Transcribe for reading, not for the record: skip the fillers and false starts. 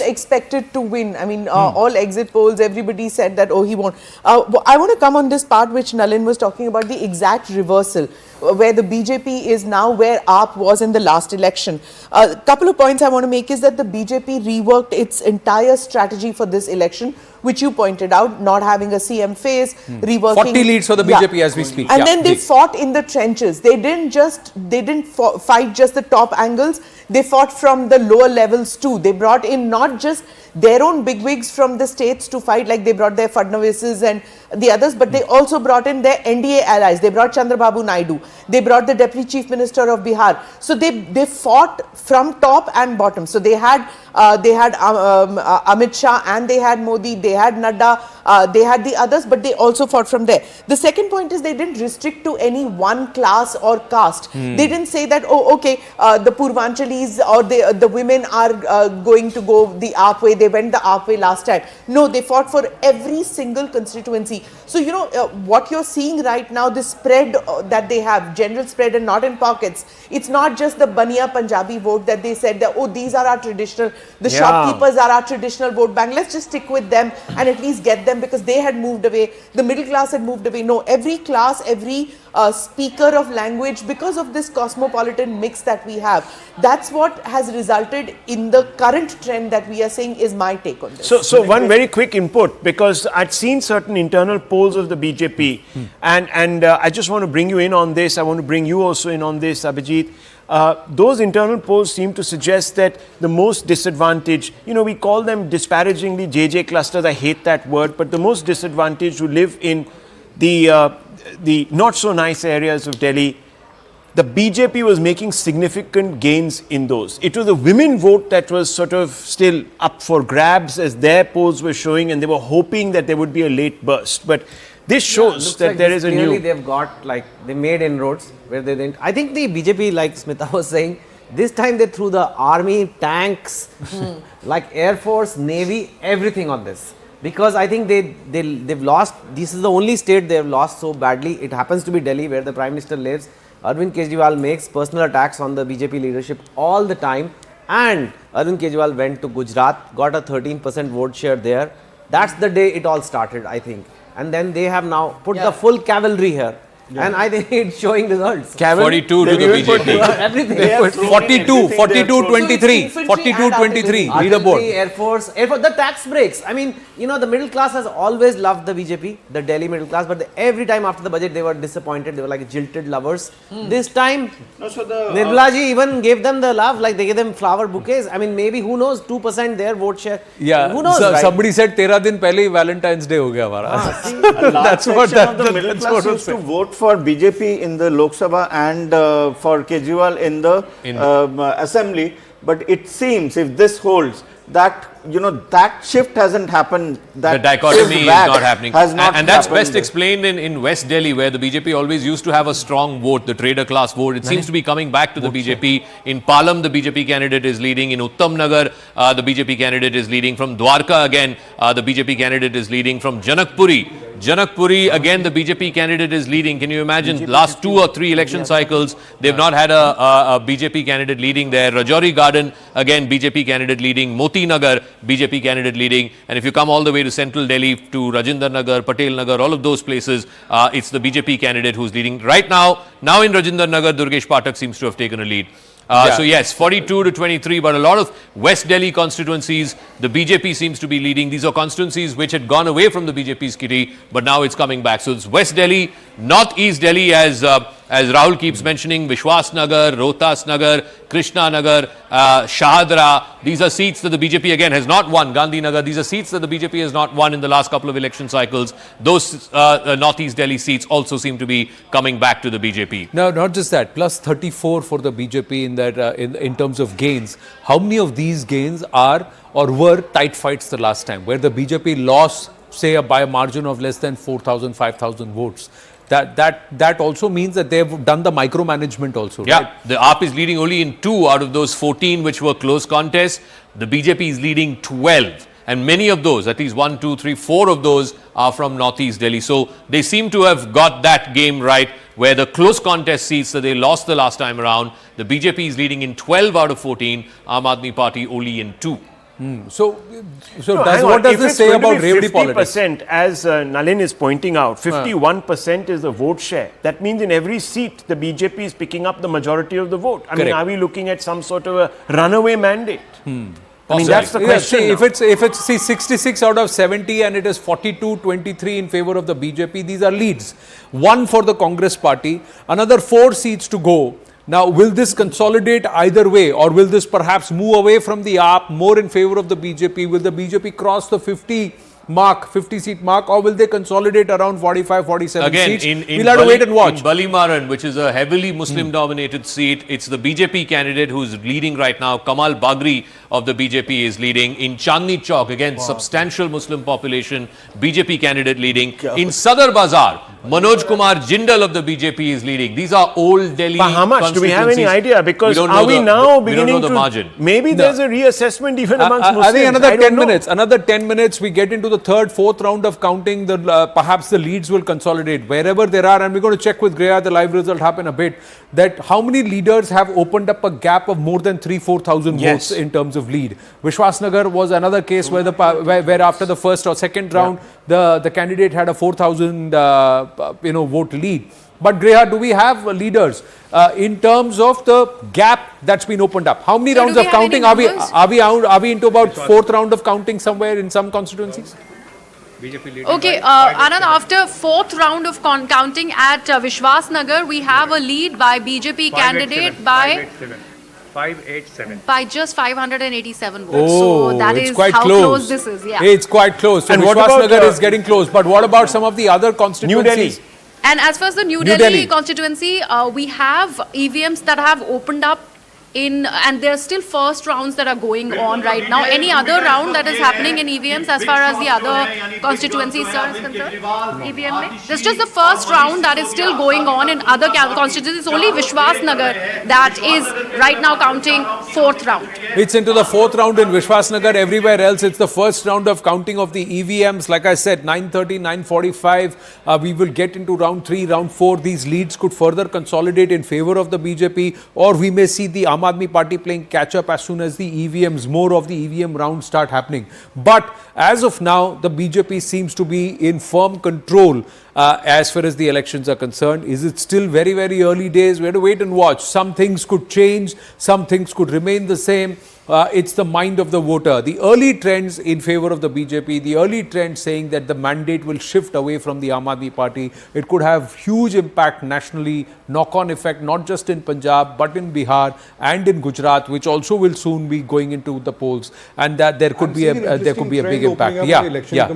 expected to win. I mean, all exit polls, everybody said that, oh, he won't. I want to come on this part which Nalin was talking about, the exact reversal, where the BJP is now where AAP was in the last election. A couple of points I want to make is that the BJP reworked its entire strategy for this election, which you pointed out, not having a CM face, reworking. 40 leads for the BJP as we speak. And then they fought in the trenches. They didn't fight just the top angles. They fought from the lower levels too. They brought in not just their own bigwigs from the states to fight, like they brought their Fadnavises and the others, but they also brought in their NDA allies. They brought Chandrababu Naidu. They brought the Deputy Chief Minister of Bihar. So they fought from top and bottom. So they had Amit Shah and they had Modi, they had Nadda, they had the others, but they also fought from there. The second point is they didn't restrict to any one class or caste. They didn't say that, oh, okay, the Purvanchalis or the women are going to go the AAP way. They went the AAP way last time. No, they fought for every single constituency. So, you know, what you're seeing right now, the spread that they have, general spread and not in pockets. It's not just the Bania Punjabi vote that they said that, oh, these are our traditional, the shopkeepers are our traditional vote bank. Let's just stick with them and at least get them because they had moved away. The middle class had moved away. No, every class, every speaker of language, because of this cosmopolitan mix that we have, that's what has resulted in the current trend that we are seeing, is my take on this. So one very quick input, because I'd seen certain internal polls of the BJP and I just want to bring you in on this. I want to bring you also in on this, Abhijit. Those internal polls seem to suggest that the most disadvantaged, you know, we call them disparagingly JJ clusters. I hate that word, but the most disadvantaged who live in the not so nice areas of Delhi, the BJP was making significant gains in those. It was the women vote that was sort of still up for grabs, as their polls were showing, and they were hoping that there would be a late burst. But this shows that there is a new... They've got, like, they made inroads where they didn't. I think the BJP, like Smita was saying, this time they threw the army, tanks, like Air Force, Navy, everything on this. Because I think they've lost, this is the only state they've lost so badly. It happens to be Delhi, where the Prime Minister lives. Arvind Kejriwal makes personal attacks on the BJP leadership all the time. And Arvind Kejriwal went to Gujarat, got a 13% vote share there. That's the day it all started, I think. And then they have now put the full cavalry here. And I think it's showing results. 42 to the BJP. Everything. 42, 23. 42, 23. Leaderboard. Air Force, the tax breaks. I mean, you know, the middle class has always loved the BJP, the Delhi middle class, but every time after the budget, they were disappointed. They were like jilted lovers. This time, Nirmala ji even gave them the love, like they gave them flower bouquets. I mean, maybe, who knows, 2% their vote share. Yeah. Who knows, right? Somebody said, 13 din pehle hi Valentine's Day ho gaya hamara. That's what the middle class used to vote for BJP in the Lok Sabha and for Kejriwal in the assembly. But it seems, if this holds, that, you know, that shift hasn't happened. That the dichotomy is not happening. And that's best explained in West Delhi, where the BJP always used to have a strong vote, the trader class vote. It seems to be coming back to the BJP. In Palam, the BJP candidate is leading. In Uttam Nagar, the BJP candidate is leading. From Dwarka, again, the BJP candidate is leading. From Janakpuri, again, the BJP candidate is leading. Can you imagine? Last 2 or 3 election cycles, they've not had a BJP candidate leading there. Rajouri Garden, again, BJP candidate leading. Moti Nagar, BJP candidate leading. And if you come all the way to central Delhi, to Rajinder Nagar, Patel Nagar, all of those places, it's the BJP candidate who's leading. Right now in Rajinder Nagar, Durgesh Pathak seems to have taken a lead. So yes, 42 to 23, but a lot of West Delhi constituencies, the BJP seems to be leading. These are constituencies which had gone away from the BJP's kitty, but now it's coming back. So it's West Delhi, North-East Delhi, as Rahul keeps mentioning, Vishwas Nagar, Rohtas Nagar, Krishna Nagar, Shahadra. These are seats that the BJP again has not won. Gandhi Nagar, these are seats that the BJP has not won in the last couple of election cycles. Those North-East Delhi seats also seem to be coming back to the BJP. No, not just that, plus 34 for the BJP in that in terms of gains. How many of these gains are or were tight fights the last time, where the BJP lost, say, by a margin of less than 4,000, 5,000 votes? That also means that they've done the micromanagement also, yeah, right? The AAP is leading only in 2 out of those 14 which were close contests. The BJP is leading 12. And many of those, at least 1, 2, 3, 4 of those are from Northeast Delhi. So they seem to have got that game right, where the close contest seats that they lost the last time around, the BJP is leading in 12 out of 14, Aam Aadmi Party only in 2. So No, hang what on. does If this it's say going to about be Revdi politics? 50%, as Nalin is pointing out, 51% is the vote share. That means in every seat, the BJP is picking up the majority of the vote. I mean, Correct. are we looking at some sort of a runaway mandate? I mean, that's the Yeah, question. see, now. if it's see 66 out of 70 and it is 42-23 in favor of the BJP, these are leads. One for the Congress party, another 4 seats to go. Now, will this consolidate either way, or will this perhaps move away from the AAP more in favor of the BJP? Will the BJP cross the 50 seat mark, or will they consolidate around 45, 47 Again, seats? We'll have to wait and watch. In Balimaran, which is a heavily Muslim-dominated seat, it's the BJP candidate who's leading right now. Kamal Bagri of the BJP is leading. In Chandni Chowk, again, substantial Muslim population, BJP candidate leading. In Sadar Bazaar, Manoj Kumar Jindal of the BJP is leading. These are old Delhi But how much? Do we have any constituencies. idea? Because We don't are know we the- now we beginning don't know the to... margin. Maybe there's a reassessment even amongst Muslims. I think another I 10 don't know. minutes. Another 10 minutes, we get into the third, fourth round of counting. Perhaps the leads will consolidate wherever there are, and we're going to check with Greya. The live result happen a bit. That how many leaders have opened up a gap of more than 3,000-4,000 Yes. votes in terms of lead. Vishwasnagar was another case where where after the first or second round, the candidate had a 4,000 vote lead. But Greya, do we have leaders in terms of the gap that's been opened up? How many So rounds do of we have any counting numbers? are we into about fourth round of counting somewhere in some constituencies? Okay, Anand, after fourth round of counting at Vishwas Nagar, we have a lead by BJP candidate by 587. by just 587 votes. So that it's is quite how close. close this is. Yeah. It's quite close. So And what about, Vishwasnagar is getting close. But what about some of the other constituencies? Delhi. And as far as the New Delhi. Delhi constituency, we have EVMs that have opened up and there are still first rounds that are going on right now. Any other round that is happening in EVMs as far as the other constituencies, sir, is concerned? EVM mein? There's just the first round that is still going on in other constituencies. Only Vishwas Nagar that is right now counting fourth round. It's into the fourth round in Vishwasnagar. Everywhere else, it's the first round of counting of the EVMs. Like I said, 9:30, 9:45. We will get into round 3, round 4. These leads could further consolidate in favor of the BJP, or we may see the Aam Aadmi Party playing catch up as soon as the EVMs, more of the EVM rounds start happening. But as of now, the BJP seems to be in firm control as far as the elections are concerned. Is it still very, very early days? We have to wait and watch. Some things could change, some things could remain the same. It's the mind of the voter. The early trends in favor of the BJP, the early trends saying that the mandate will shift away from the Aam Aadmi Party. It could have huge impact nationally, knock-on effect, not just in Punjab, but in Bihar and in Gujarat, which also will soon be going into the polls. And that there could be a big impact. Yeah.